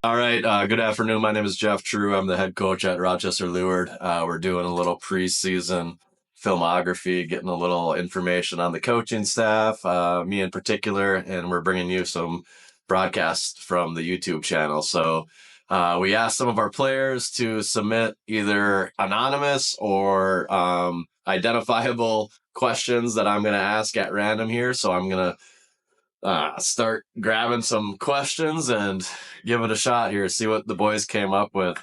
All right. Good afternoon. My name is Jeff True. I'm the head coach at Rochester Lourdes. We're doing a little preseason filmography, getting a little information on the coaching staff, me in particular, and we're bringing you some broadcasts from the YouTube channel. So we asked some of our players to submit either anonymous or identifiable questions that I'm going to ask at random here. So I'm going to start grabbing some questions and give it a shot here. See what the boys came up with.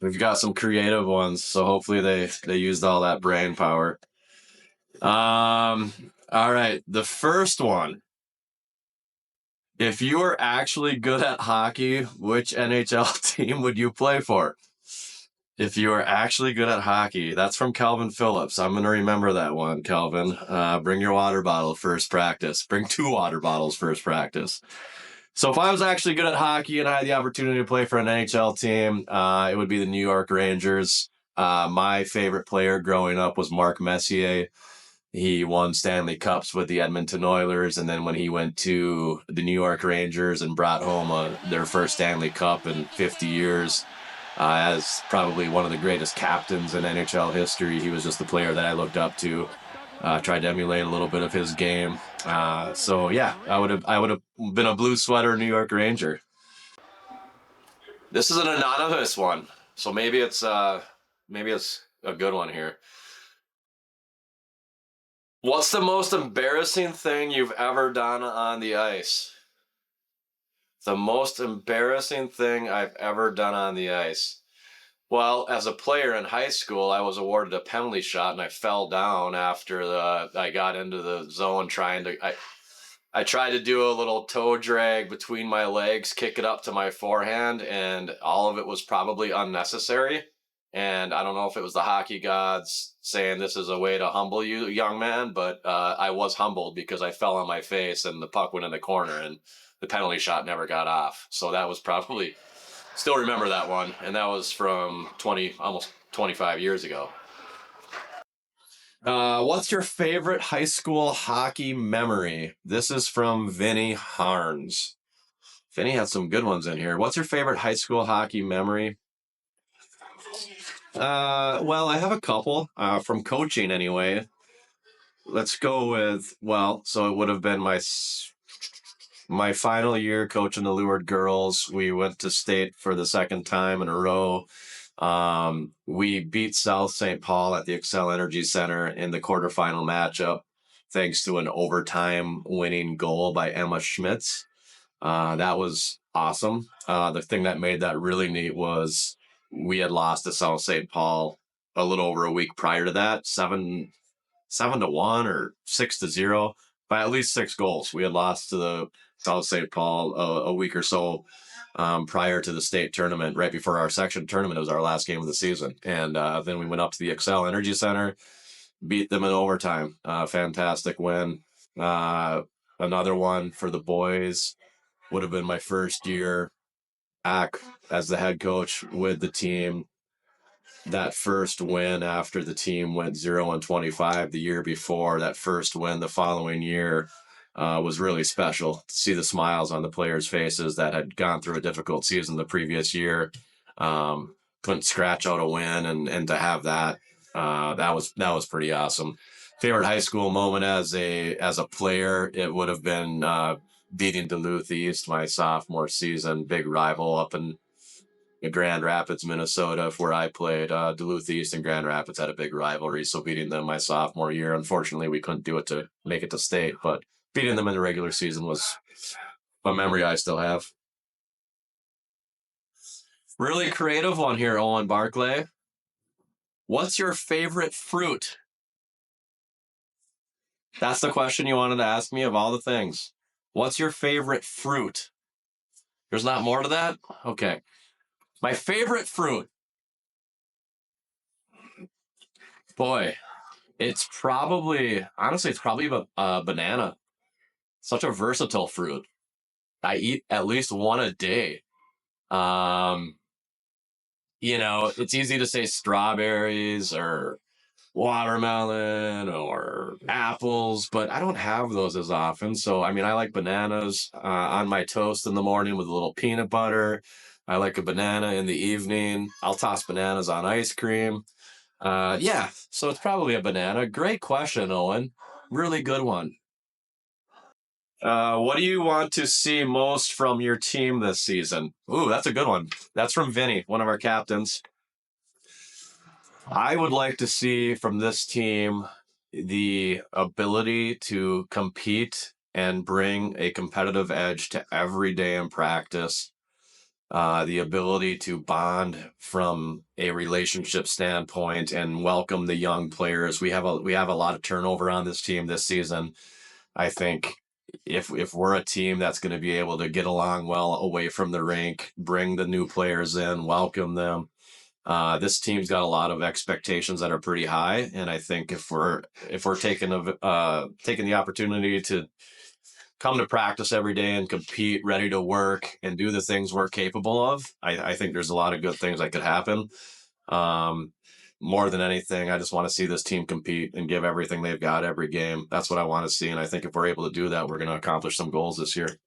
We've got some creative ones, so hopefully they used all that brain power. All right, the first one. If you were actually good at hockey, which NHL team would you play for? If you are actually good at hockey, that's from Calvin Phillips. I'm going to remember that one, Calvin. Bring your water bottle first practice. Bring 2 water bottles first practice. So if I was actually good at hockey and I had the opportunity to play for an NHL team, it would be the New York Rangers. My favorite player growing up was Mark Messier. He won Stanley Cups with the Edmonton Oilers, and then when he went to the New York Rangers and brought home their first Stanley Cup in 50 years, as probably one of the greatest captains in NHL history, he was just the player that I looked up to. Tried to emulate a little bit of his game. So yeah, I would have been a blue sweater New York Ranger. This is an anonymous one, so maybe it's a good one here. What's the most embarrassing thing you've ever done on the ice? The most embarrassing thing I've ever done on the ice. Well, as a player in high school, I was awarded a penalty shot and I fell down after I got into the zone trying to. I tried to do a little toe drag between my legs, kick it up to my forehand, and all of it was probably unnecessary. And I don't know if it was the hockey gods saying this is a way to humble you, young man, but I was humbled because I fell on my face and the puck went in the corner and the penalty shot never got off. So that was probably, still remember that one. And that was from almost 25 years ago. What's your favorite high school hockey memory? This is from Vinny Harns. Vinny has some good ones in here. What's your favorite high school hockey memory? Well, I have a couple from coaching anyway. Let's go with, well, so it would have been my final year coaching the Lourdes girls. We went to state for the second time in a row. We beat South St. Paul at the Xcel Energy Center in the quarterfinal matchup, thanks to an overtime winning goal by Emma Schmitz. That was awesome. The thing that made that really neat was we had lost to South St. Paul a little over a week prior to that, 7-1 or 6-0 by at least 6 goals. We had lost to the South St. Paul a week or so prior to the state tournament, right before our section tournament. It was our last game of the season. And then we went up to the Xcel Energy Center, beat them in overtime. Fantastic win. Another one for the boys would have been my first year back as the head coach with the team. That first win after the team went 0-25 the year before, that first win the following year was really special to see the smiles on the players' faces that had gone through a difficult season the previous year. Couldn't scratch out a win, and to have that, that was pretty awesome. Favorite high school moment as a player, it would have been beating Duluth East my sophomore season, big rival up in Grand Rapids, Minnesota, where I played. Duluth East and Grand Rapids had a big rivalry, so beating them my sophomore year, unfortunately, we couldn't do it to make it to state, but beating them in the regular season was a memory I still have. Really creative one here, Owen Barclay. What's your favorite fruit? That's the question you wanted to ask me of all the things. What's your favorite fruit? There's not more to that? Okay. My favorite fruit. Boy, honestly, it's probably a banana. Such a versatile fruit. I eat at least one a day. It's easy to say strawberries or watermelon or apples, but I don't have those as often. So, I mean, I like bananas on my toast in the morning with a little peanut butter. I like a banana in the evening. I'll toss bananas on ice cream. Yeah, so it's probably a banana. Great question, Owen. Really good one. What do you want to see most from your team this season? Ooh, that's a good one. That's from Vinny, one of our captains. I would like to see from this team the ability to compete and bring a competitive edge to every day in practice. The ability to bond from a relationship standpoint and welcome the young players. We have a lot of turnover on this team this season. I think if we're a team that's going to be able to get along well away from the rink, bring the new players in, welcome them. This team's got a lot of expectations that are pretty high, and I think if we're taking the opportunity to come to practice every day and compete, ready to work and do the things we're capable of, I think there's a lot of good things that could happen. Um, More than anything, I just want to see this team compete and give everything they've got every game. That's what I want to see, and I think if we're able to do that, we're going to accomplish some goals this year.